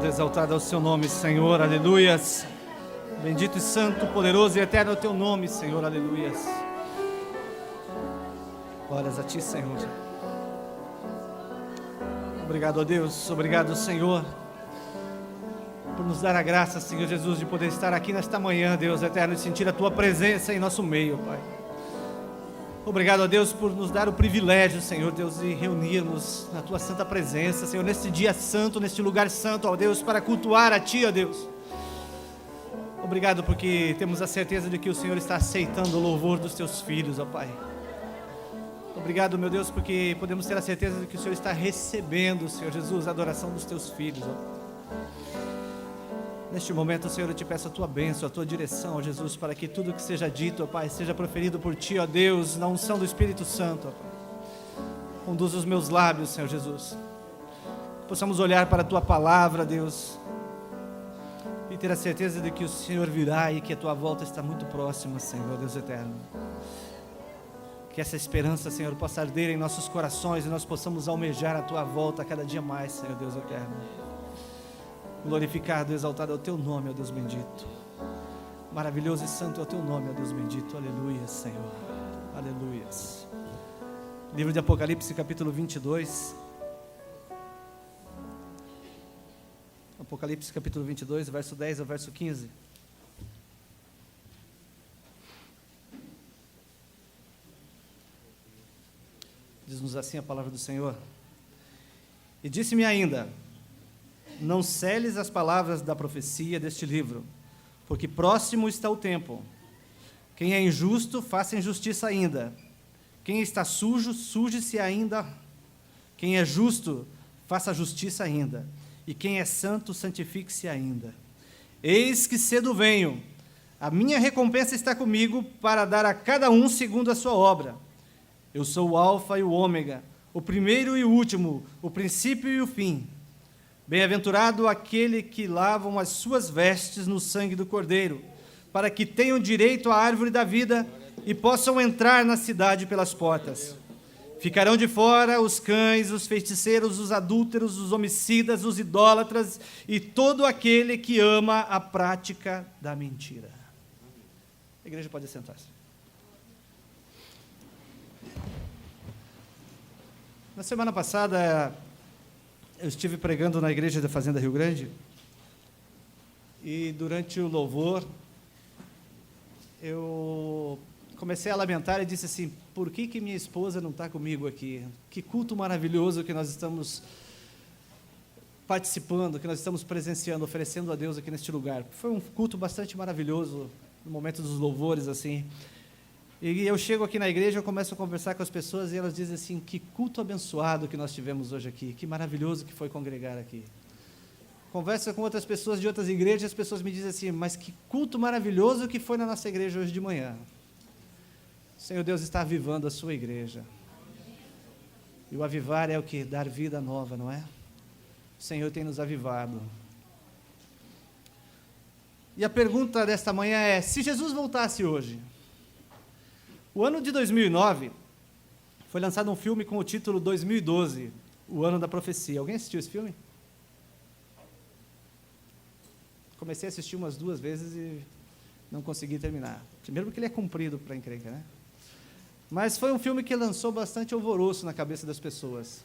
Louvado, exaltado é o seu nome, Senhor, aleluias. Bendito e santo, poderoso e eterno é o teu nome, Senhor, aleluias. Glórias a ti, Senhor. Obrigado a Deus, obrigado, Senhor, por nos dar a graça, Senhor Jesus, de poder estar aqui nesta manhã, Deus eterno, e sentir a tua presença em nosso meio, Pai. Obrigado a Deus por nos dar o privilégio, Senhor Deus, de reunirmos na tua santa presença, Senhor, neste dia santo, neste lugar santo, ó Deus, para cultuar a ti, ó Deus. Obrigado porque temos a certeza de que o Senhor está aceitando o louvor dos teus filhos, ó Pai. Obrigado, meu Deus, porque podemos ter a certeza de que o Senhor está recebendo, Senhor Jesus, a adoração dos teus filhos, ó. Neste momento, Senhor, eu te peço a tua bênção, a tua direção, ó Jesus, para que tudo que seja dito, ó Pai, seja proferido por ti, ó Deus, na unção do Espírito Santo, ó Pai. Conduz os meus lábios, Senhor Jesus. Possamos olhar para a tua palavra, Deus, e ter a certeza de que o Senhor virá e que a tua volta está muito próxima, Senhor, Deus eterno. Que essa esperança, Senhor, possa arder em nossos corações e nós possamos almejar a tua volta a cada dia mais, Senhor, Deus eterno. Glorificado, exaltado é o teu nome, ó Deus bendito. Maravilhoso e santo é o teu nome, ó Deus bendito. Aleluia, Senhor. Aleluia. Livro de Apocalipse, capítulo 22. Apocalipse, capítulo 22, verso 10 ao verso 15. Diz-nos assim a palavra do Senhor. E disse-me ainda: não seles as palavras da profecia deste livro, porque próximo está o tempo. Quem é injusto, faça injustiça ainda. Quem está sujo, suje-se ainda. Quem é justo, faça justiça ainda. E quem é santo, santifique-se ainda. Eis que cedo venho. A minha recompensa está comigo para dar a cada um segundo a sua obra. Eu sou o Alfa e o Ômega, o primeiro e o último, o princípio e o fim. Bem-aventurado aquele que lavam as suas vestes no sangue do Cordeiro, para que tenham direito à árvore da vida e possam entrar na cidade pelas portas. Ficarão de fora os cães, os feiticeiros, os adúlteros, os homicidas, os idólatras e todo aquele que ama a prática da mentira. A igreja pode sentar-se. Na semana passada, eu estive pregando na igreja da Fazenda Rio Grande e durante o louvor eu comecei a lamentar e disse assim: por que minha esposa não está comigo aqui? Que culto maravilhoso que nós estamos participando, que nós estamos presenciando, oferecendo a Deus aqui neste lugar. Foi um culto bastante maravilhoso no momento dos louvores, assim. E eu chego aqui na igreja, eu começo a conversar com as pessoas e elas dizem assim: que culto abençoado que nós tivemos hoje aqui, que maravilhoso que foi congregar aqui. Converso com outras pessoas de outras igrejas e as pessoas me dizem assim: mas que culto maravilhoso que foi na nossa igreja hoje de manhã. O Senhor Deus está avivando a sua igreja. E o avivar é o que? Dar vida nova, não é? O Senhor tem nos avivado. E a pergunta desta manhã é: se Jesus voltasse hoje? O ano de 2009, foi lançado um filme com o título 2012, o ano da profecia. Alguém assistiu esse filme? Comecei a assistir umas 2 vezes e não consegui terminar. Primeiro porque ele é comprido para a encrenca, né? Mas foi um filme que lançou bastante alvoroço na cabeça das pessoas.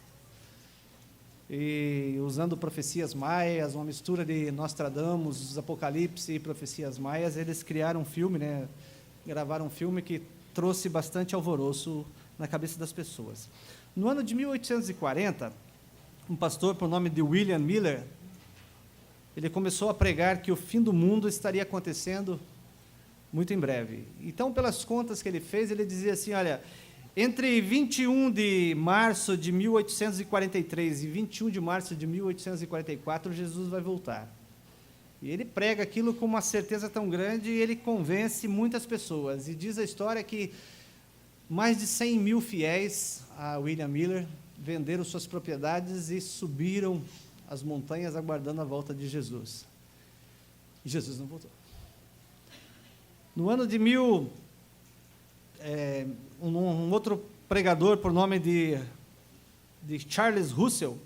E usando profecias maias, uma mistura de Nostradamus, Apocalipse e profecias maias, eles criaram um filme, né? Gravaram um filme que trouxe bastante alvoroço na cabeça das pessoas. No ano de 1840, um pastor por nome de William Miller, ele começou a pregar que o fim do mundo estaria acontecendo muito em breve. Então, pelas contas que ele fez, ele dizia assim: olha, entre 21 de março de 1843 e 21 de março de 1844, Jesus vai voltar. E ele prega aquilo com uma certeza tão grande e ele convence muitas pessoas. E diz a história que mais de 100 mil fiéis a William Miller venderam suas propriedades e subiram as montanhas aguardando a volta de Jesus. E Jesus não voltou. No ano de um outro pregador por nome de Charles Russell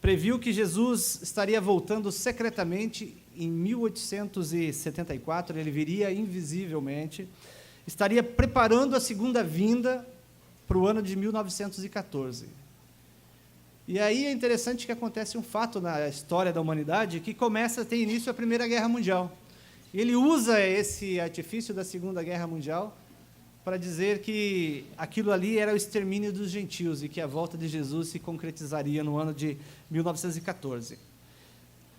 previu que Jesus estaria voltando secretamente em 1874, ele viria invisivelmente, estaria preparando a segunda vinda para o ano de 1914. E aí é interessante que acontece um fato na história da humanidade que tem início a Primeira Guerra Mundial. Ele usa esse artifício da Segunda Guerra Mundial para dizer que aquilo ali era o extermínio dos gentios e que a volta de Jesus se concretizaria no ano de 1914.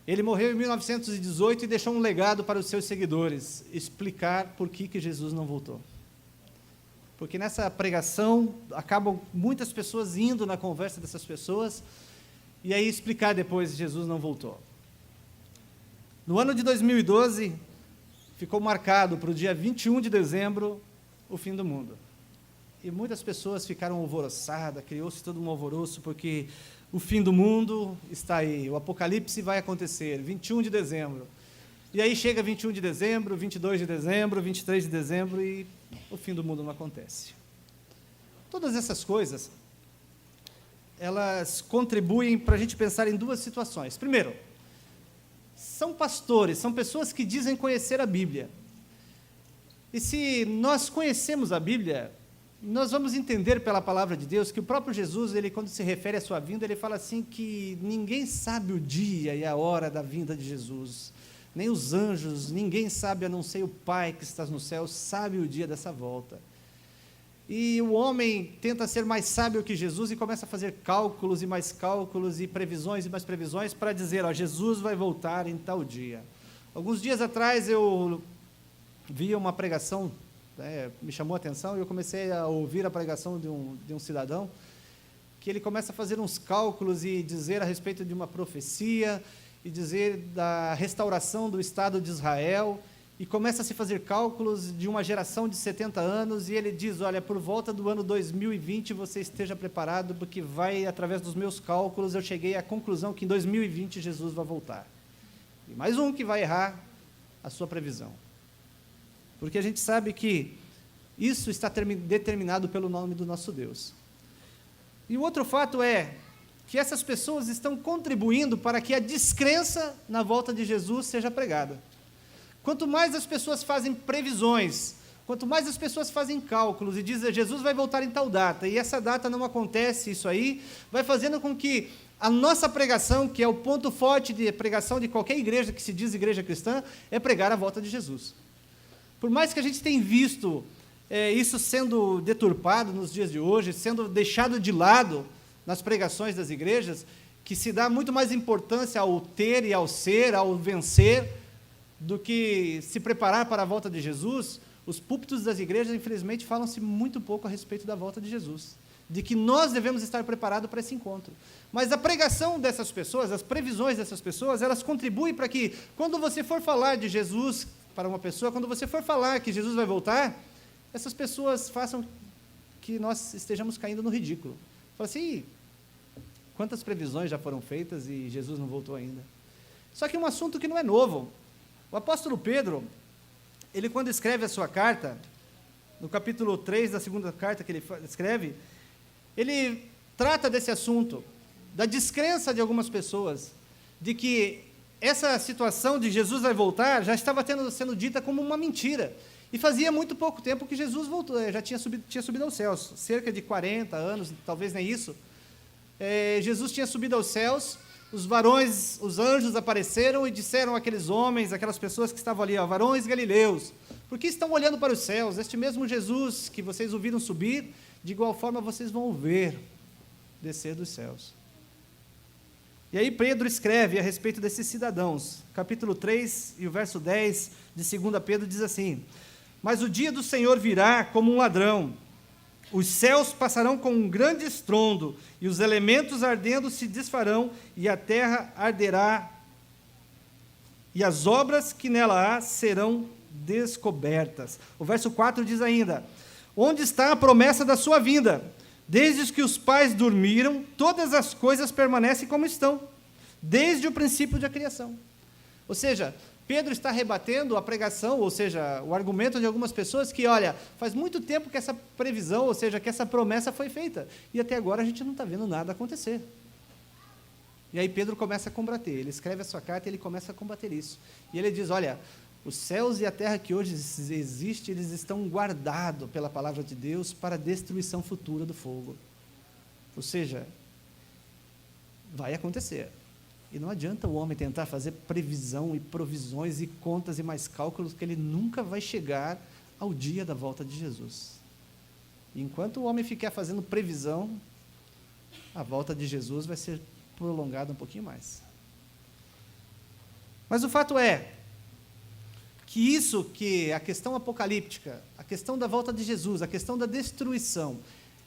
Ele morreu em 1918 e deixou um legado para os seus seguidores, explicar por que Jesus não voltou. Porque nessa pregação acabam muitas pessoas indo na conversa dessas pessoas e aí explicar depois Jesus não voltou. No ano de 2012, ficou marcado para o dia 21 de dezembro o fim do mundo. E muitas pessoas ficaram alvoroçadas, criou-se todo um alvoroço, porque o fim do mundo está aí, o apocalipse vai acontecer, 21 de dezembro. E aí chega 21 de dezembro, 22 de dezembro, 23 de dezembro e o fim do mundo não acontece. Todas essas coisas, elas contribuem para a gente pensar em duas situações. Primeiro, são pastores, são pessoas que dizem conhecer a Bíblia. E se nós conhecemos a Bíblia, nós vamos entender pela palavra de Deus que o próprio Jesus, ele, quando se refere à sua vinda, ele fala assim que ninguém sabe o dia e a hora da vinda de Jesus, nem os anjos, ninguém sabe a não ser o Pai que está no céu, sabe o dia dessa volta. E o homem tenta ser mais sábio que Jesus e começa a fazer cálculos e mais cálculos e previsões para dizer, ó, Jesus vai voltar em tal dia. Alguns dias atrás eu vi uma pregação, me chamou a atenção, e eu comecei a ouvir a pregação de um cidadão, que ele começa a fazer uns cálculos e dizer a respeito de uma profecia, e dizer da restauração do Estado de Israel, e começa a se fazer cálculos de uma geração de 70 anos, e ele diz, olha, por volta do ano 2020 você esteja preparado, porque através dos meus cálculos, eu cheguei à conclusão que em 2020 Jesus vai voltar. E mais um que vai errar a sua previsão. Porque a gente sabe que isso está determinado pelo nome do nosso Deus. E o outro fato é que essas pessoas estão contribuindo para que a descrença na volta de Jesus seja pregada. Quanto mais as pessoas fazem previsões, quanto mais as pessoas fazem cálculos e dizem Jesus vai voltar em tal data, e essa data não acontece, isso aí vai fazendo com que a nossa pregação, que é o ponto forte de pregação de qualquer igreja que se diz igreja cristã, é pregar a volta de Jesus. Por mais que a gente tenha visto isso sendo deturpado nos dias de hoje, sendo deixado de lado nas pregações das igrejas, que se dá muito mais importância ao ter e ao ser, ao vencer, do que se preparar para a volta de Jesus, os púlpitos das igrejas, infelizmente, falam-se muito pouco a respeito da volta de Jesus, de que nós devemos estar preparados para esse encontro. Mas a pregação dessas pessoas, as previsões dessas pessoas, elas contribuem para que, quando você for falar de Jesus para uma pessoa, quando você for falar que Jesus vai voltar, essas pessoas façam que nós estejamos caindo no ridículo. Fala assim, quantas previsões já foram feitas e Jesus não voltou ainda? Só que um assunto que não é novo. O apóstolo Pedro, ele quando escreve a sua carta, no capítulo 3 da segunda carta que ele escreve, ele trata desse assunto, da descrença de algumas pessoas, de que essa situação de Jesus vai voltar já estava sendo dita como uma mentira. E fazia muito pouco tempo que Jesus voltou, já tinha subido aos céus, cerca de 40 anos, talvez nem isso. Jesus tinha subido aos céus, os varões, os anjos apareceram e disseram àqueles homens, aquelas pessoas que estavam ali, ó, varões galileus, por que estão olhando para os céus? Este mesmo Jesus que vocês ouviram subir, de igual forma vocês vão ver descer dos céus. E aí Pedro escreve a respeito desses cidadãos, capítulo 3 e o verso 10 de 2 Pedro diz assim, mas o dia do Senhor virá como um ladrão, os céus passarão com um grande estrondo, e os elementos ardendo se desfarão, e a terra arderá, e as obras que nela há serão descobertas. O verso 4 diz ainda, onde está a promessa da sua vinda? Desde que os pais dormiram, todas as coisas permanecem como estão, desde o princípio da criação. Ou seja, Pedro está rebatendo a pregação, ou seja, o argumento de algumas pessoas que, olha, faz muito tempo que essa previsão, ou seja, que essa promessa foi feita, e até agora a gente não está vendo nada acontecer. E aí Pedro começa a combater, ele escreve a sua carta e ele começa a combater isso. E ele diz, olha, os céus e a terra que hoje existem, eles estão guardados pela palavra de Deus para a destruição futura do fogo. Ou seja, vai acontecer. E não adianta o homem tentar fazer previsão e provisões e contas e mais cálculos, que ele nunca vai chegar ao dia da volta de Jesus. E enquanto o homem ficar fazendo previsão, a volta de Jesus vai ser prolongada um pouquinho mais. Mas o fato é que a questão apocalíptica, a questão da volta de Jesus, a questão da destruição,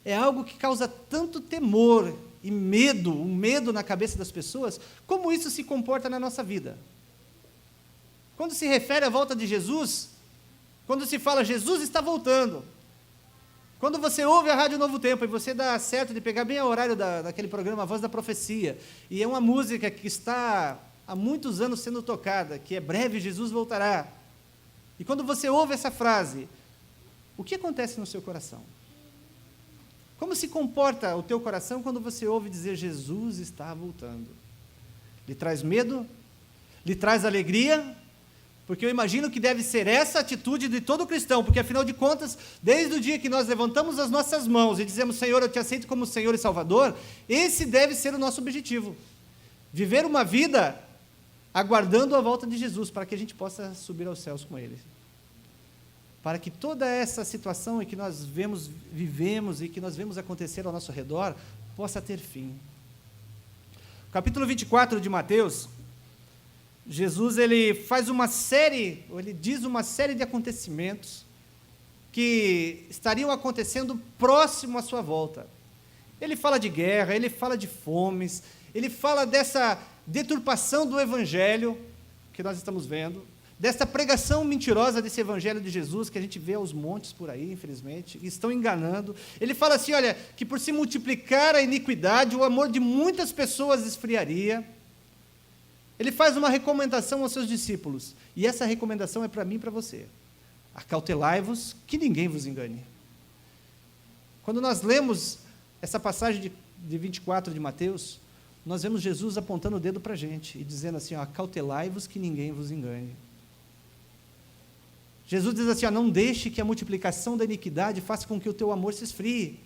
é algo que causa tanto temor e medo, um medo na cabeça das pessoas, como isso se comporta na nossa vida. Quando se refere à volta de Jesus, quando se fala Jesus está voltando, quando você ouve a Rádio Novo Tempo e você dá certo de pegar bem o horário daquele programa, A Voz da Profecia, e é uma música que está há muitos anos sendo tocada, que é breve Jesus voltará, e quando você ouve essa frase, o que acontece no seu coração? Como se comporta o teu coração quando você ouve dizer Jesus está voltando? Lhe traz medo? Lhe traz alegria? Porque eu imagino que deve ser essa a atitude de todo cristão, porque afinal de contas, desde o dia que nós levantamos as nossas mãos e dizemos, Senhor, eu te aceito como Senhor e Salvador, esse deve ser o nosso objetivo. Viver uma vida aguardando a volta de Jesus, para que a gente possa subir aos céus com Ele. Para que toda essa situação em que nós vivemos e que nós vemos acontecer ao nosso redor, possa ter fim. Capítulo 24 de Mateus, Jesus ele diz uma série de acontecimentos que estariam acontecendo próximo à sua volta. Ele fala de guerra, ele fala de fomes, ele fala dessa deturpação do evangelho que nós estamos vendo, desta pregação mentirosa desse evangelho de Jesus, que a gente vê aos montes por aí, infelizmente, que estão enganando. Ele fala assim, olha, que por se multiplicar a iniquidade, o amor de muitas pessoas esfriaria. Ele faz uma recomendação aos seus discípulos, e essa recomendação é para mim e para você. Acautelai-vos, que ninguém vos engane. Quando nós lemos essa passagem de 24 de Mateus, nós vemos Jesus apontando o dedo para a gente, e dizendo assim, acautelai-vos, que ninguém vos engane. Jesus diz assim, não deixe que a multiplicação da iniquidade faça com que o teu amor se esfrie.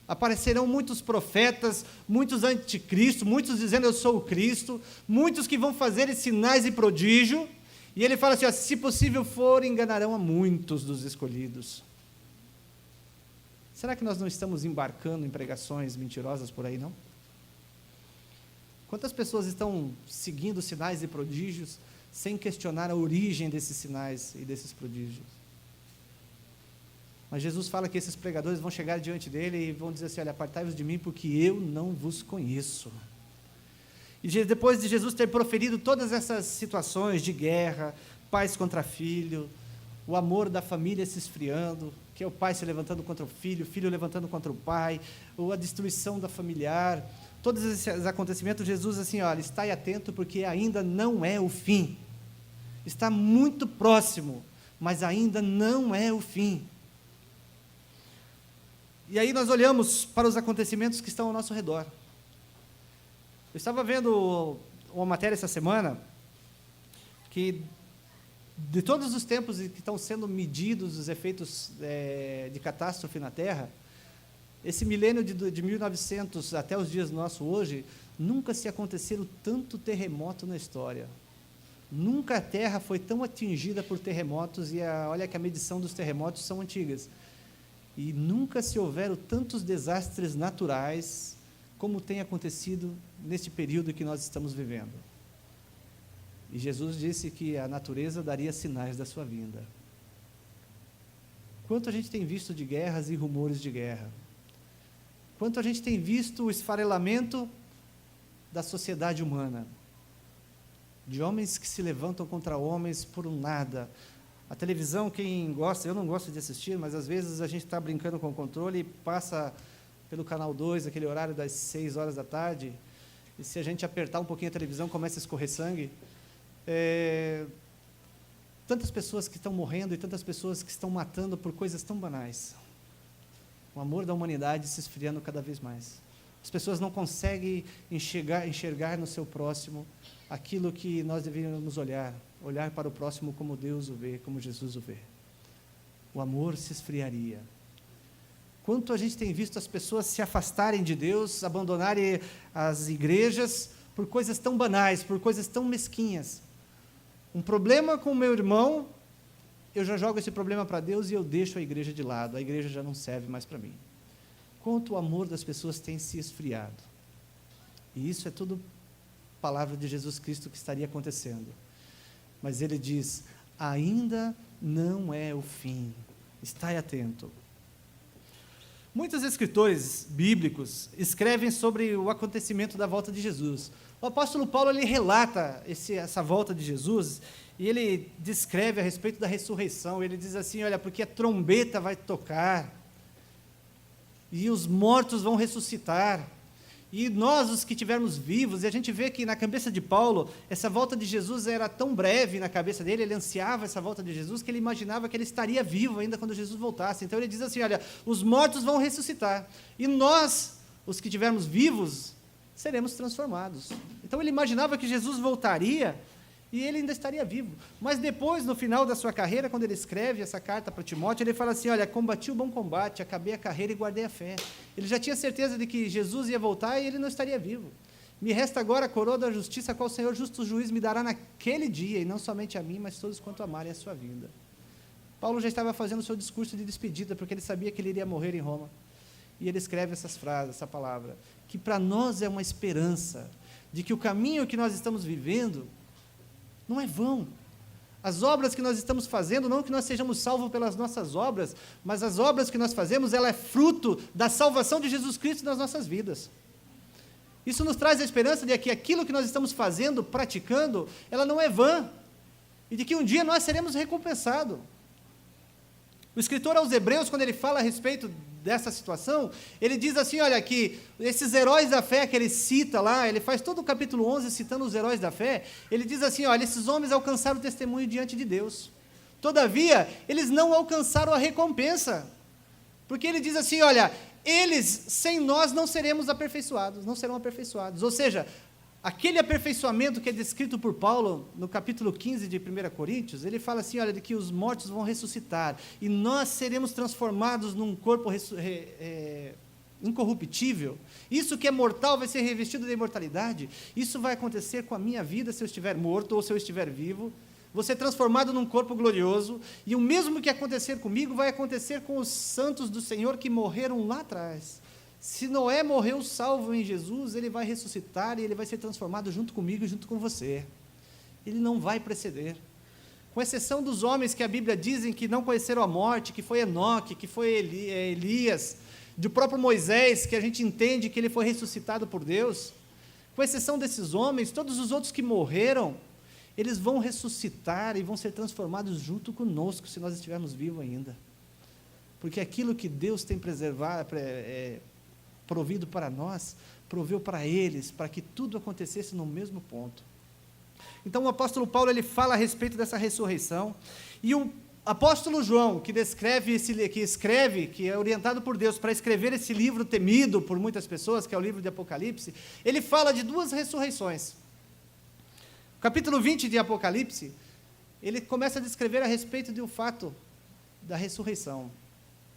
Aparecerão muitos profetas, muitos anticristos, muitos dizendo eu sou o Cristo, muitos que vão fazer sinais e prodígio, e ele fala assim, se possível for, enganarão a muitos dos escolhidos. Será que nós não estamos embarcando em pregações mentirosas por aí, não? Quantas pessoas estão seguindo sinais e prodígios, sem questionar a origem desses sinais e desses prodígios? Mas Jesus fala que esses pregadores vão chegar diante dele e vão dizer assim, olha, apartai-vos de mim, porque eu não vos conheço. E depois de Jesus ter proferido todas essas situações de guerra, pais contra filho, o amor da família se esfriando, que é o pai se levantando contra o filho levantando contra o pai, ou a destruição da familiar, todos esses acontecimentos, Jesus assim, olha, estai atento, porque ainda não é o fim. Está muito próximo, mas ainda não é o fim. E aí nós olhamos para os acontecimentos que estão ao nosso redor. Eu estava vendo uma matéria essa semana, que de todos os tempos que estão sendo medidos os efeitos de catástrofe na Terra, esse milênio de 1900 até os dias nossos hoje, nunca se aconteceram tanto terremoto na história. Nunca a Terra foi tão atingida por terremotos, e olha que a medição dos terremotos são antigas. E nunca se houveram tantos desastres naturais como tem acontecido neste período que nós estamos vivendo. E Jesus disse que a natureza daria sinais da sua vinda. Quanto a gente tem visto de guerras e rumores de guerra? Quanto a gente tem visto o esfarelamento da sociedade humana? De homens que se levantam contra homens por um nada. A televisão, quem gosta, eu não gosto de assistir, mas às vezes a gente está brincando com o controle e passa pelo canal 2, aquele horário das 6 horas da tarde, e se a gente apertar um pouquinho a televisão, começa a escorrer sangue. Tantas pessoas que estão morrendo e tantas pessoas que estão matando por coisas tão banais. O amor da humanidade se esfriando cada vez mais. As pessoas não conseguem enxergar no seu próximo aquilo que nós deveríamos olhar para o próximo como Deus o vê, como Jesus o vê. O amor se esfriaria. Quanto a gente tem visto as pessoas se afastarem de Deus, abandonarem as igrejas por coisas tão banais, por coisas tão mesquinhas. Um problema com o meu irmão, eu já jogo esse problema para Deus e eu deixo a igreja de lado, a igreja já não serve mais para mim. Quanto o amor das pessoas tem se esfriado. E isso é tudo palavra de Jesus Cristo que estaria acontecendo. Mas ele diz, ainda não é o fim, estai atento. Muitos escritores bíblicos escrevem sobre o acontecimento da volta de Jesus. O apóstolo Paulo, ele relata essa volta de Jesus, e ele descreve a respeito da ressurreição. Ele diz assim, olha, porque a trombeta vai tocar, e os mortos vão ressuscitar, e nós, os que estivermos vivos, e a gente vê que na cabeça de Paulo, essa volta de Jesus era tão breve na cabeça dele, ele ansiava essa volta de Jesus, que ele imaginava que ele estaria vivo ainda quando Jesus voltasse. Então ele diz assim, olha, os mortos vão ressuscitar, e nós, os que estivermos vivos, seremos transformados. Então ele imaginava que Jesus voltaria, e ele ainda estaria vivo. Mas depois, no final da sua carreira, quando ele escreve essa carta para Timóteo, ele fala assim, olha, combati o bom combate, acabei a carreira e guardei a fé. Ele já tinha certeza de que Jesus ia voltar e ele não estaria vivo. Me resta agora a coroa da justiça, a qual o Senhor justo juiz me dará naquele dia, e não somente a mim, mas todos quanto amarem a sua vinda. Paulo já estava fazendo o seu discurso de despedida, porque ele sabia que ele iria morrer em Roma. E ele escreve essas frases, essa palavra, que para nós é uma esperança de que o caminho que nós estamos vivendo não é vão. As obras que nós estamos fazendo, não que nós sejamos salvos pelas nossas obras, mas as obras que nós fazemos, ela é fruto da salvação de Jesus Cristo nas nossas vidas. Isso nos traz a esperança de que aquilo que nós estamos fazendo, praticando, ela não é vã, e de que um dia nós seremos recompensados. O escritor aos Hebreus, quando ele fala a respeito dessa situação, ele diz assim, olha, que esses heróis da fé que ele cita lá, ele faz todo o capítulo 11 citando os heróis da fé, ele diz assim, olha, esses homens alcançaram o testemunho diante de Deus, todavia, eles não alcançaram a recompensa, porque ele diz assim, olha, eles, sem nós, não seremos aperfeiçoados, não serão aperfeiçoados, ou seja, aquele aperfeiçoamento que é descrito por Paulo no capítulo 15 de 1 Coríntios, ele fala assim, olha, de que os mortos vão ressuscitar, e nós seremos transformados num corpo incorruptível, isso que é mortal vai ser revestido de imortalidade, isso vai acontecer com a minha vida se eu estiver morto ou se eu estiver vivo, vou ser transformado num corpo glorioso, e o mesmo que acontecer comigo vai acontecer com os santos do Senhor que morreram lá atrás. Se Noé morreu salvo em Jesus, ele vai ressuscitar e ele vai ser transformado junto comigo e junto com você. Ele não vai preceder. Com exceção dos homens que a Bíblia dizem que não conheceram a morte, que foi Enoque, que foi Elias, do próprio Moisés, que a gente entende que ele foi ressuscitado por Deus, com exceção desses homens, todos os outros que morreram, eles vão ressuscitar e vão ser transformados junto conosco, se nós estivermos vivos ainda. Porque aquilo que Deus tem provido para nós, proveu para eles, para que tudo acontecesse no mesmo ponto. Então o apóstolo Paulo, ele fala a respeito dessa ressurreição, e o apóstolo João, que escreve, que é orientado por Deus para escrever esse livro temido por muitas pessoas, que é o livro de Apocalipse, ele fala de duas ressurreições. O capítulo 20 de Apocalipse, ele começa a descrever a respeito do fato da ressurreição.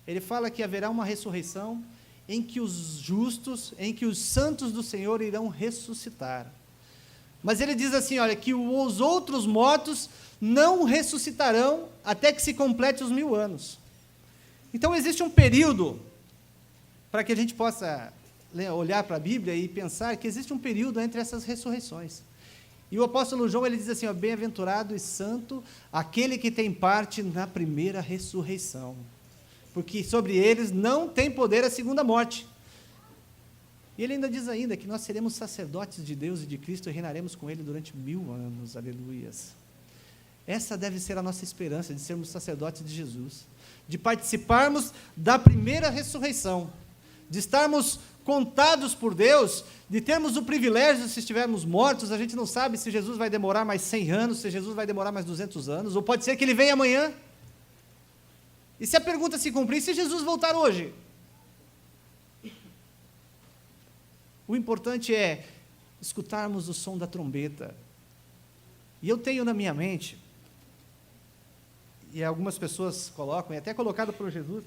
Ele fala que haverá uma ressurreição em que os justos, em que os santos do Senhor irão ressuscitar. Mas ele diz assim, olha, que os outros mortos não ressuscitarão até que se complete os 1000 anos. Então existe um período, para que a gente possa olhar para a Bíblia e pensar que existe um período entre essas ressurreições. E o apóstolo João, ele diz assim, ó, bem-aventurado e santo aquele que tem parte na primeira ressurreição, porque sobre eles não tem poder a segunda morte. E ele ainda diz ainda que nós seremos sacerdotes de Deus e de Cristo e reinaremos com ele durante 1000 anos, aleluias. Essa deve ser a nossa esperança, de sermos sacerdotes de Jesus, de participarmos da primeira ressurreição, de estarmos contados por Deus, de termos o privilégio, se estivermos mortos, a gente não sabe se Jesus vai demorar mais 100 anos, se Jesus vai demorar mais 200 anos, ou pode ser que ele venha amanhã. E se a pergunta se cumprir, se Jesus voltar hoje? O importante é escutarmos o som da trombeta. E eu tenho na minha mente, e algumas pessoas colocam, e até colocado por Jesus,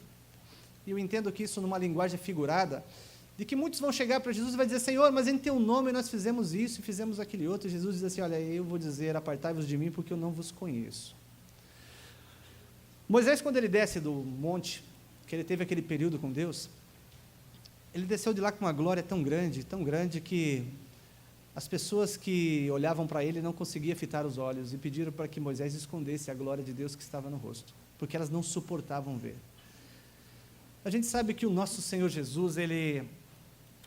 e eu entendo que isso numa linguagem figurada, de que muitos vão chegar para Jesus e vai dizer, Senhor, mas em teu nome nós fizemos isso e fizemos aquele outro. E Jesus diz assim, olha, eu vou dizer, apartai-vos de mim porque eu não vos conheço. Moisés, quando ele desce do monte, que ele teve aquele período com Deus, ele desceu de lá com uma glória tão grande que as pessoas que olhavam para ele não conseguiam fitar os olhos e pediram para que Moisés escondesse a glória de Deus que estava no rosto, porque elas não suportavam ver. A gente sabe que o nosso Senhor Jesus, ele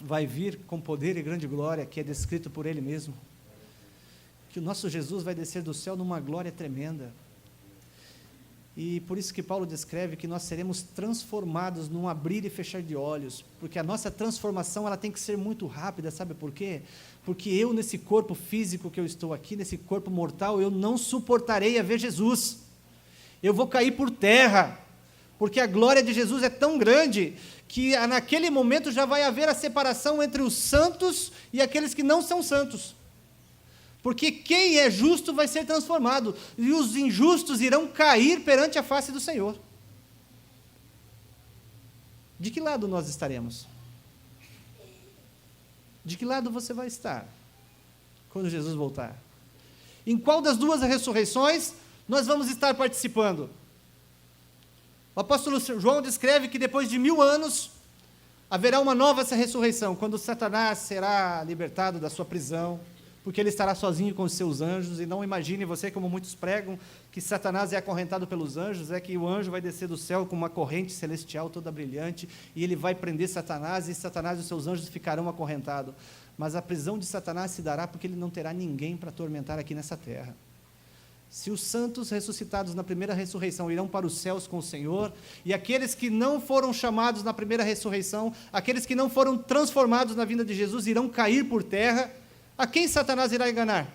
vai vir com poder e grande glória, que é descrito por ele mesmo, que o nosso Jesus vai descer do céu numa glória tremenda, e por isso que Paulo descreve que nós seremos transformados num abrir e fechar de olhos, porque a nossa transformação ela tem que ser muito rápida, sabe por quê? Porque eu nesse corpo físico que eu estou aqui, nesse corpo mortal, eu não suportarei a ver Jesus, eu vou cair por terra, porque a glória de Jesus é tão grande, que naquele momento já vai haver a separação entre os santos e aqueles que não são santos, porque quem é justo vai ser transformado, e os injustos irão cair perante a face do Senhor. De que lado nós estaremos? De que lado você vai estar, quando Jesus voltar? Em qual das duas ressurreições nós vamos estar participando? O apóstolo João descreve que depois de 1000 anos, haverá uma nova ressurreição, quando Satanás será libertado da sua prisão, porque ele estará sozinho com os seus anjos, e não imagine você, como muitos pregam, que Satanás é acorrentado pelos anjos, é que o anjo vai descer do céu com uma corrente celestial toda brilhante, e ele vai prender Satanás, e Satanás e os seus anjos ficarão acorrentados. Mas a prisão de Satanás se dará porque ele não terá ninguém para atormentar aqui nessa terra. Se os santos ressuscitados na primeira ressurreição irão para os céus com o Senhor, e aqueles que não foram chamados na primeira ressurreição, aqueles que não foram transformados na vinda de Jesus, irão cair por terra, a quem Satanás irá enganar?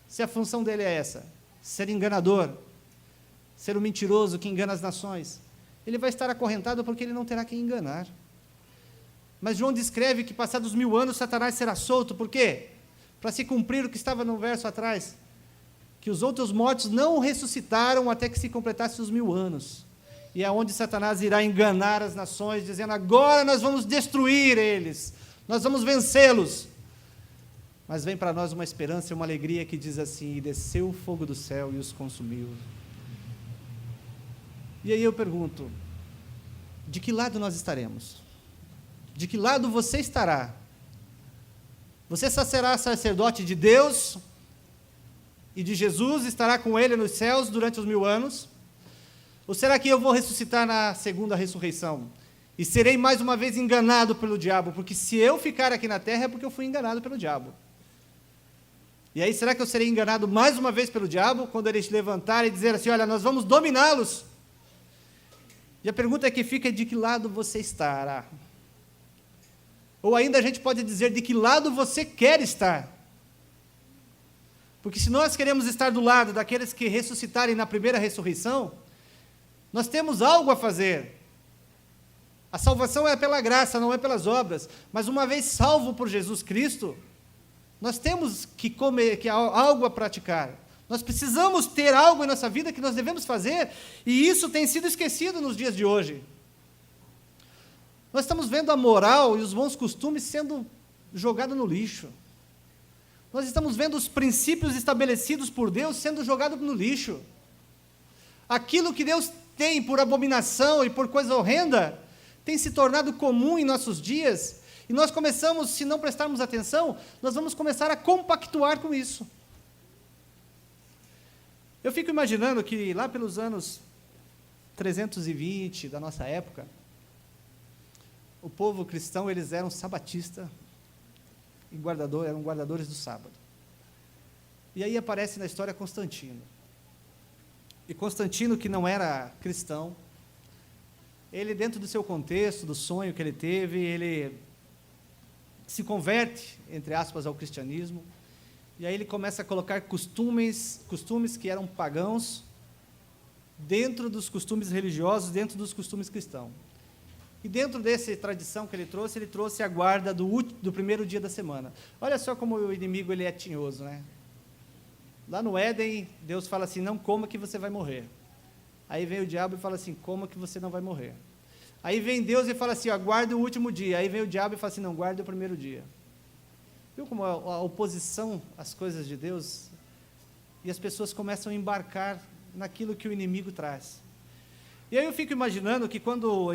Se a função dele é essa, ser enganador, ser o mentiroso que engana as nações, ele vai estar acorrentado porque ele não terá quem enganar. Mas João descreve que passados 1000 anos Satanás será solto, por quê? Para se cumprir o que estava no verso atrás, que os outros mortos não ressuscitaram até que se completassem os 1000 anos, e é onde Satanás irá enganar as nações, dizendo, agora nós vamos destruir eles, nós vamos vencê-los. Mas vem para nós uma esperança e uma alegria que diz assim, e desceu o fogo do céu e os consumiu. E aí eu pergunto, de que lado nós estaremos? De que lado você estará? Você só será sacerdote de Deus e de Jesus, estará com ele nos céus durante os 1000 anos? Ou será que eu vou ressuscitar na segunda ressurreição? E serei mais uma vez enganado pelo diabo, porque se eu ficar aqui na terra é porque eu fui enganado pelo diabo. E aí será que eu serei enganado mais uma vez pelo diabo, quando eles levantarem e dizer assim, olha, nós vamos dominá-los? E a pergunta que fica é de que lado você estará? Ou ainda a gente pode dizer de que lado você quer estar? Porque se nós queremos estar do lado daqueles que ressuscitarem na primeira ressurreição, nós temos algo a fazer. A salvação é pela graça, não é pelas obras. Mas uma vez salvo por Jesus Cristo, nós temos que comer, que há algo a praticar. Nós precisamos ter algo em nossa vida que nós devemos fazer, e isso tem sido esquecido nos dias de hoje. Nós estamos vendo a moral e os bons costumes sendo jogados no lixo. Nós estamos vendo os princípios estabelecidos por Deus sendo jogados no lixo. Aquilo que Deus tem por abominação e por coisa horrenda, tem se tornado comum em nossos dias, e nós começamos, se não prestarmos atenção, nós vamos começar a compactuar com isso. Eu fico imaginando que lá pelos anos 320 da nossa época, o povo cristão, eles eram sabatistas, e eram guardadores do sábado. E aí aparece na história Constantino. E Constantino, que não era cristão, ele, dentro do seu contexto, do sonho que ele teve, ele se converte, entre aspas, ao cristianismo, e aí ele começa a colocar costumes que eram pagãos, dentro dos costumes religiosos, dentro dos costumes cristãos. E dentro dessa tradição que ele trouxe a guarda do primeiro dia da semana. Olha só como o inimigo ele é tinhoso, né? Lá no Éden, Deus fala assim, não coma que você vai morrer. Aí vem o diabo e fala assim, coma que você não vai morrer. Aí vem Deus e fala assim, ó, guarda o último dia. Aí vem o diabo e fala assim, não, guarda o primeiro dia. Viu como a oposição às coisas de Deus? E as pessoas começam a embarcar naquilo que o inimigo traz. E aí eu fico imaginando que quando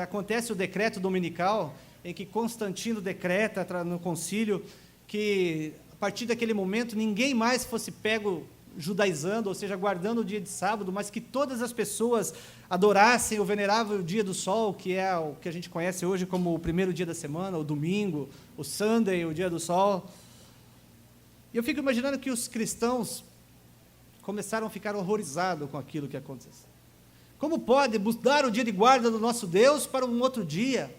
acontece o decreto dominical, em que Constantino decreta no concílio que a partir daquele momento ninguém mais fosse pego judaizando, ou seja, guardando o dia de sábado, mas que todas as pessoas adorassem o venerável dia do sol, que é o que a gente conhece hoje como o primeiro dia da semana, o domingo, o Sunday, o dia do sol. E eu fico imaginando que os cristãos começaram a ficar horrorizados com aquilo que aconteceu. Como pode mudar o dia de guarda do nosso Deus para um outro dia?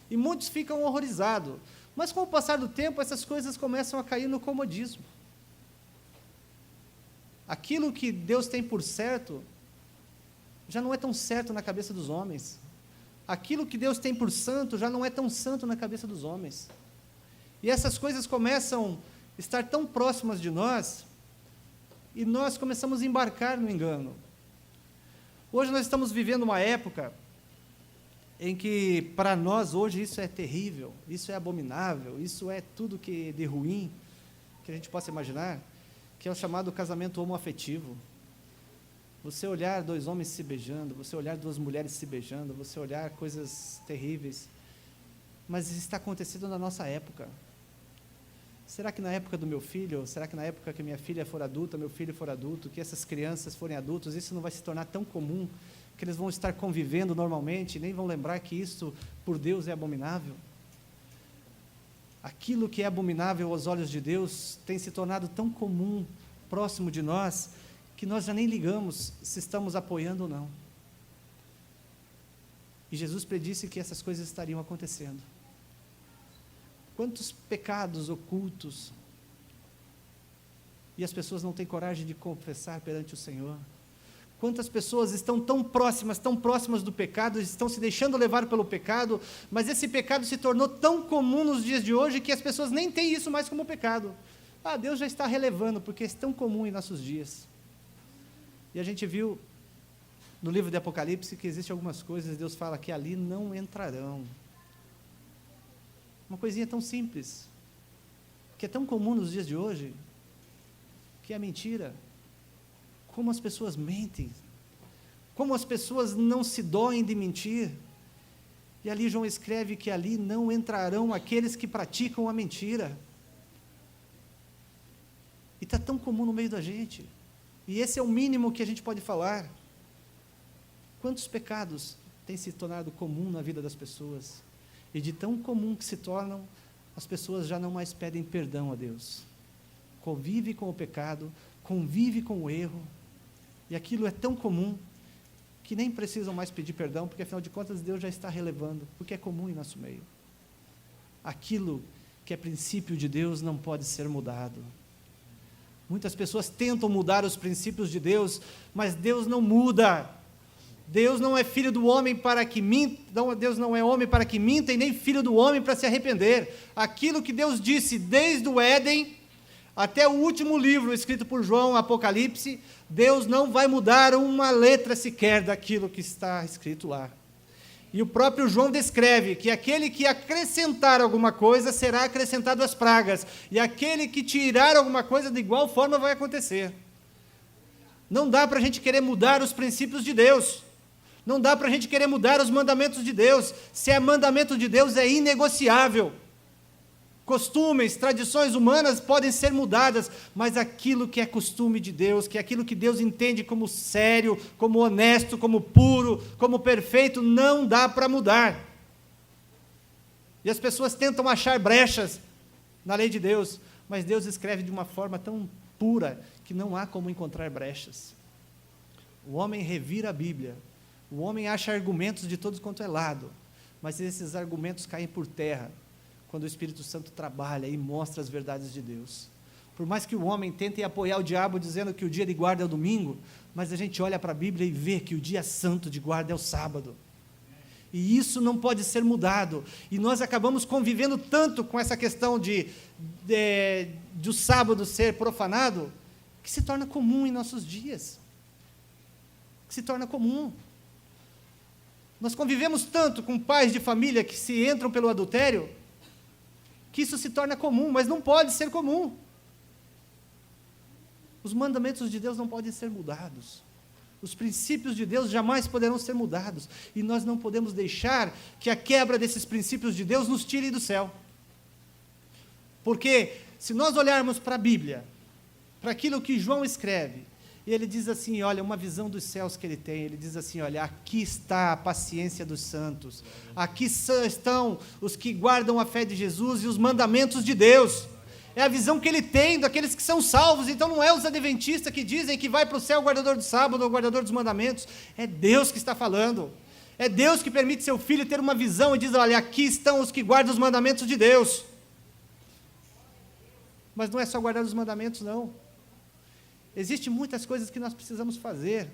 E muitos ficam horrorizados. Mas com o passar do tempo, essas coisas começam a cair no comodismo. Aquilo que Deus tem por certo, já não é tão certo na cabeça dos homens. Aquilo que Deus tem por santo, já não é tão santo na cabeça dos homens. E essas coisas começam a estar tão próximas de nós, e nós começamos a embarcar no engano. Hoje nós estamos vivendo uma época em que, para nós, hoje, isso é terrível, isso é abominável, isso é tudo que de ruim que a gente possa imaginar, que é o chamado casamento homoafetivo. Você olhar dois homens se beijando, você olhar duas mulheres se beijando, você olhar coisas terríveis, mas isso está acontecendo na nossa época. Será que na época do meu filho, será que na época que minha filha for adulta, meu filho for adulto, que essas crianças forem adultos, isso não vai se tornar tão comum, que eles vão estar convivendo normalmente, nem vão lembrar que isso, por Deus, é abominável? Aquilo que é abominável aos olhos de Deus tem se tornado tão comum, próximo de nós, que nós já nem ligamos se estamos apoiando ou não. E Jesus predisse que essas coisas estariam acontecendo. Quantos pecados ocultos, e as pessoas não têm coragem de confessar perante o Senhor. Quantas pessoas estão tão próximas do pecado, estão se deixando levar pelo pecado, mas esse pecado se tornou tão comum nos dias de hoje, que as pessoas nem têm isso mais como pecado. Deus já está relevando, porque é tão comum em nossos dias. E a gente viu, no livro de Apocalipse, que existem algumas coisas, Deus fala que ali não entrarão. Uma coisinha tão simples, que é tão comum nos dias de hoje, que é a mentira. Como as pessoas mentem, como as pessoas não se doem de mentir. E ali João escreve que ali não entrarão aqueles que praticam a mentira. E está tão comum no meio da gente. E esse é o mínimo que a gente pode falar. Quantos pecados têm se tornado comum na vida das pessoas? E de tão comum que se tornam, as pessoas já não mais pedem perdão a Deus. Convive com o pecado, convive com o erro, e aquilo é tão comum, que nem precisam mais pedir perdão, porque afinal de contas Deus já está relevando, porque é comum em nosso meio. Aquilo que é princípio de Deus não pode ser mudado. Muitas pessoas tentam mudar os princípios de Deus, mas Deus não muda. Deus não é filho do homem para que minta, Deus não é homem para que minta, e nem filho do homem para se arrepender. Aquilo que Deus disse desde o Éden até o último livro escrito por João, Apocalipse, Deus não vai mudar uma letra sequer daquilo que está escrito lá. E o próprio João descreve que aquele que acrescentar alguma coisa será acrescentado às pragas, e aquele que tirar alguma coisa de igual forma vai acontecer. Não dá para a gente querer mudar os princípios de Deus. Não dá para a gente querer mudar os mandamentos de Deus. Se é mandamento de Deus, é inegociável. Costumes, tradições humanas podem ser mudadas, mas aquilo que é costume de Deus, que é aquilo que Deus entende como sério, como honesto, como puro, como perfeito, não dá para mudar. E as pessoas tentam achar brechas na lei de Deus, mas Deus escreve de uma forma tão pura que não há como encontrar brechas. O homem revira a Bíblia, o homem acha argumentos de todos quanto é lado, mas esses argumentos caem por terra quando o Espírito Santo trabalha e mostra as verdades de Deus. Por mais que o homem tente apoiar o diabo dizendo que o dia de guarda é o domingo, mas a gente olha para a Bíblia e vê que o dia santo de guarda é o sábado. E isso não pode ser mudado. E nós acabamos convivendo tanto com essa questão de o sábado ser profanado, que se torna comum em nossos dias. Que se torna comum. Nós convivemos tanto com pais de família que se entram pelo adultério, que isso se torna comum, mas não pode ser comum. Os mandamentos de Deus não podem ser mudados. Os princípios de Deus jamais poderão ser mudados. E nós não podemos deixar que a quebra desses princípios de Deus nos tire do céu. Porque, se nós olharmos para a Bíblia, para aquilo que João escreve, e ele diz assim, olha, uma visão dos céus que ele tem, ele diz assim, olha, aqui está a paciência dos santos, aqui estão os que guardam a fé de Jesus e os mandamentos de Deus. É a visão que ele tem daqueles que são salvos. Então não é os adventistas que dizem que vai para o céu o guardador do sábado ou o guardador dos mandamentos. É Deus que está falando. É Deus que permite seu filho ter uma visão e diz, olha, aqui estão os que guardam os mandamentos de Deus. Mas não é só guardar os mandamentos, não. Existem muitas coisas que nós precisamos fazer.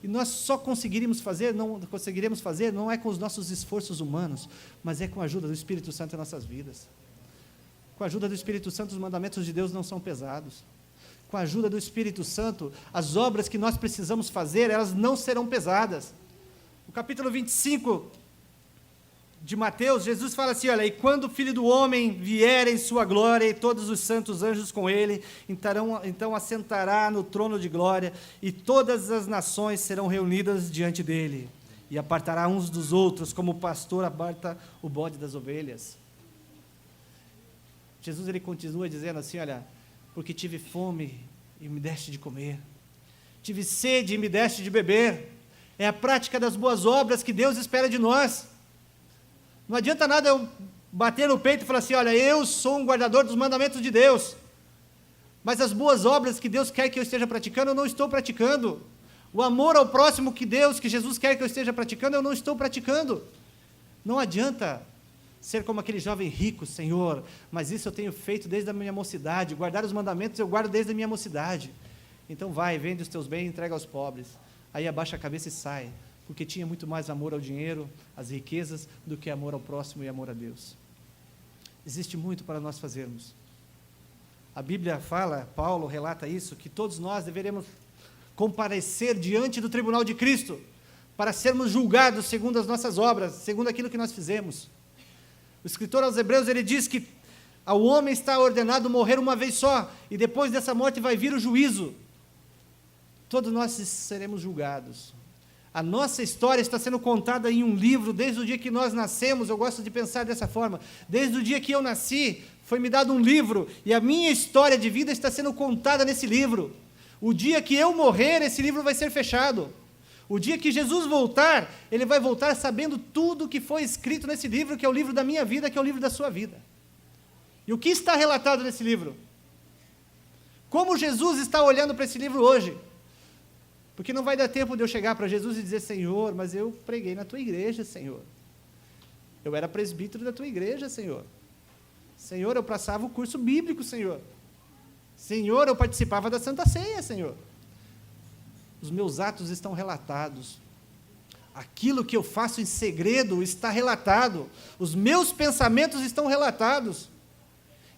E nós só conseguiremos fazer, não é com os nossos esforços humanos, mas é com a ajuda do Espírito Santo em nossas vidas. Com a ajuda do Espírito Santo, os mandamentos de Deus não são pesados. Com a ajuda do Espírito Santo, as obras que nós precisamos fazer, elas não serão pesadas. No capítulo 25 de Mateus, Jesus fala assim, olha, e quando o Filho do Homem vier em sua glória, e todos os santos anjos com ele, então assentará no trono de glória, e todas as nações serão reunidas diante dele, e apartará uns dos outros, como o pastor aparta o bode das ovelhas. Jesus, ele continua dizendo assim, olha, porque tive fome e me deste de comer, tive sede e me deste de beber. É a prática das boas obras que Deus espera de nós. Não adianta nada eu bater no peito e falar assim, olha, eu sou um guardador dos mandamentos de Deus, mas as boas obras que Deus quer que eu esteja praticando, eu não estou praticando. O amor ao próximo que Jesus quer que eu esteja praticando, eu não estou praticando. Não adianta ser como aquele jovem rico, Senhor, mas isso eu tenho feito desde a minha mocidade, guardar os mandamentos eu guardo desde a minha mocidade. Então vai, vende os teus bens e entrega aos pobres. Aí abaixa a cabeça e sai, porque tinha muito mais amor ao dinheiro, às riquezas, do que amor ao próximo e amor a Deus. Existe muito para nós fazermos. A Bíblia fala, Paulo relata isso, que todos nós deveremos comparecer diante do tribunal de Cristo, para sermos julgados segundo as nossas obras, segundo aquilo que nós fizemos. O escritor aos Hebreus, ele diz que ao homem está ordenado morrer uma vez só, e depois dessa morte vai vir o juízo. Todos nós seremos julgados. A nossa história está sendo contada em um livro, desde o dia que nós nascemos. Eu gosto de pensar dessa forma. Desde o dia que eu nasci, foi me dado um livro, e a minha história de vida está sendo contada nesse livro. O dia que eu morrer, esse livro vai ser fechado. O dia que Jesus voltar, ele vai voltar sabendo tudo o que foi escrito nesse livro, que é o livro da minha vida, que é o livro da sua vida. E o que está relatado nesse livro? Como Jesus está olhando para esse livro hoje? Porque não vai dar tempo de eu chegar para Jesus e dizer, Senhor, mas eu preguei na tua igreja, Senhor. Eu era presbítero da tua igreja, Senhor. Senhor, eu passava o curso bíblico, Senhor. Senhor, eu participava da Santa Ceia, Senhor. Os meus atos estão relatados. Aquilo que eu faço em segredo está relatado. Os meus pensamentos estão relatados.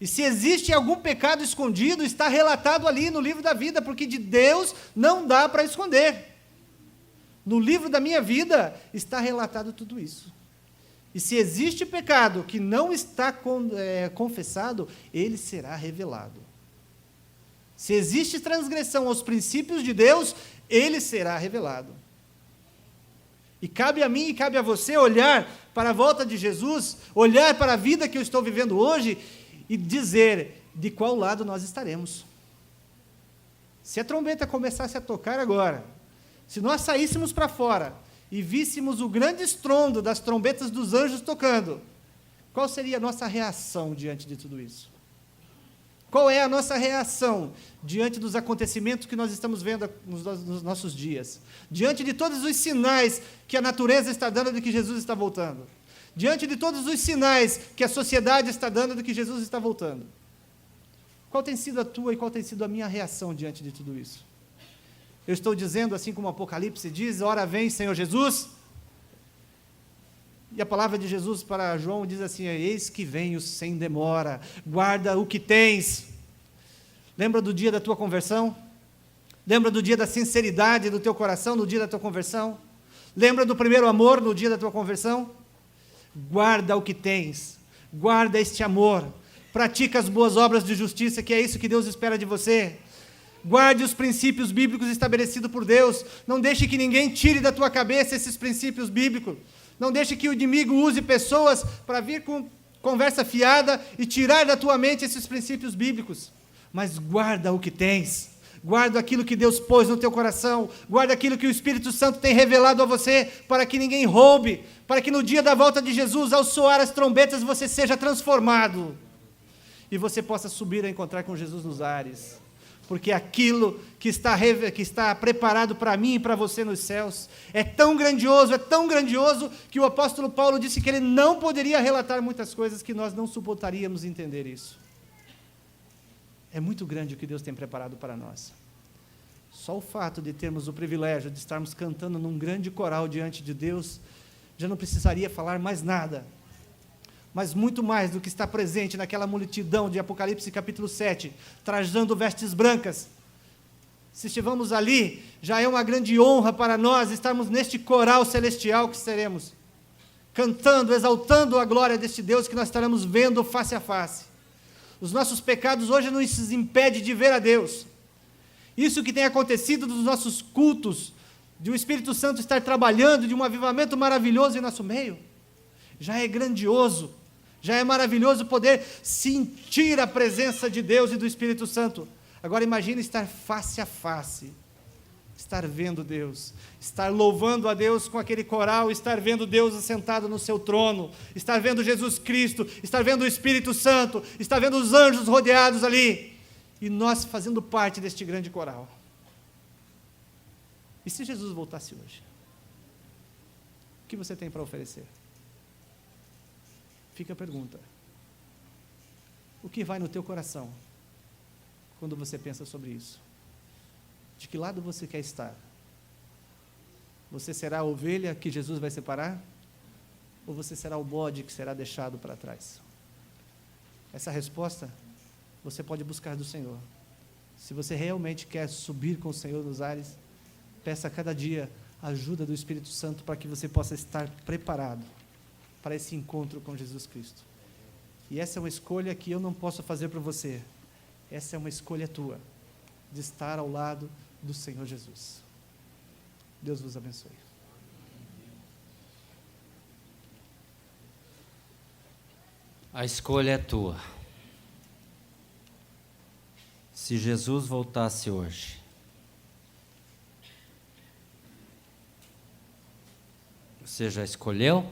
E se existe algum pecado escondido, está relatado ali no livro da vida, porque de Deus não dá para esconder. No livro da minha vida está relatado tudo isso. E se existe pecado que não está confessado, ele será revelado. Se existe transgressão aos princípios de Deus, ele será revelado. E cabe a mim e cabe a você olhar para a volta de Jesus, olhar para a vida que eu estou vivendo hoje e dizer de qual lado nós estaremos. Se a trombeta começasse a tocar agora, se nós saíssemos para fora e víssemos o grande estrondo das trombetas dos anjos tocando, qual seria a nossa reação diante de tudo isso? Qual é a nossa reação diante dos acontecimentos que nós estamos vendo nos nossos dias? Diante de todos os sinais que a natureza está dando de que Jesus está voltando? Diante de todos os sinais que a sociedade está dando de que Jesus está voltando? Qual tem sido a tua e qual tem sido a minha reação diante de tudo isso? Eu estou dizendo, assim como o Apocalipse diz, ora vem, Senhor Jesus. E a palavra de Jesus para João diz assim: eis que venho sem demora, guarda o que tens. Lembra do dia da tua conversão? Lembra do dia da sinceridade do teu coração, no dia da tua conversão? Lembra do primeiro amor no dia da tua conversão? Guarda o que tens, guarda este amor, pratica as boas obras de justiça, que é isso que Deus espera de você. Guarde os princípios bíblicos estabelecidos por Deus, não deixe que ninguém tire da tua cabeça esses princípios bíblicos, não deixe que o inimigo use pessoas para vir com conversa fiada e tirar da tua mente esses princípios bíblicos, mas guarda o que tens, guarda aquilo que Deus pôs no teu coração, guarda aquilo que o Espírito Santo tem revelado a você, para que ninguém roube, para que no dia da volta de Jesus, ao soar as trombetas, você seja transformado, e você possa subir a encontrar com Jesus nos ares, porque aquilo que está preparado para mim e para você nos céus, é tão grandioso, que o apóstolo Paulo disse que ele não poderia relatar muitas coisas, que nós não suportaríamos entender isso. É muito grande o que Deus tem preparado para nós. Só o fato de termos o privilégio de estarmos cantando num grande coral diante de Deus, já não precisaria falar mais nada. Mas muito mais do que está presente naquela multidão de Apocalipse capítulo 7, trajando vestes brancas. Se estivermos ali, já é uma grande honra para nós estarmos neste coral celestial que seremos, cantando, exaltando a glória deste Deus que nós estaremos vendo face a face. Os nossos pecados hoje não nos impedem de ver a Deus. Isso que tem acontecido nos nossos cultos, de o Espírito Santo estar trabalhando, de um avivamento maravilhoso em nosso meio, já é grandioso, já é maravilhoso poder sentir a presença de Deus e do Espírito Santo. Agora imagine estar face a face, estar vendo Deus, estar louvando a Deus com aquele coral, estar vendo Deus assentado no seu trono, estar vendo Jesus Cristo, estar vendo o Espírito Santo, estar vendo os anjos rodeados ali, e nós fazendo parte deste grande coral. E se Jesus voltasse hoje? O que você tem para oferecer? Fica a pergunta. O que vai no teu coração quando você pensa sobre isso? De que lado você quer estar? Você será a ovelha que Jesus vai separar? Ou você será o bode que será deixado para trás? Essa resposta você pode buscar do Senhor. Se você realmente quer subir com o Senhor nos ares, peça a cada dia a ajuda do Espírito Santo para que você possa estar preparado para esse encontro com Jesus Cristo. E essa é uma escolha que eu não posso fazer para você. Essa é uma escolha tua, de estar ao lado do Senhor Jesus. Deus vos abençoe. A escolha é tua. Se Jesus voltasse hoje, você já escolheu?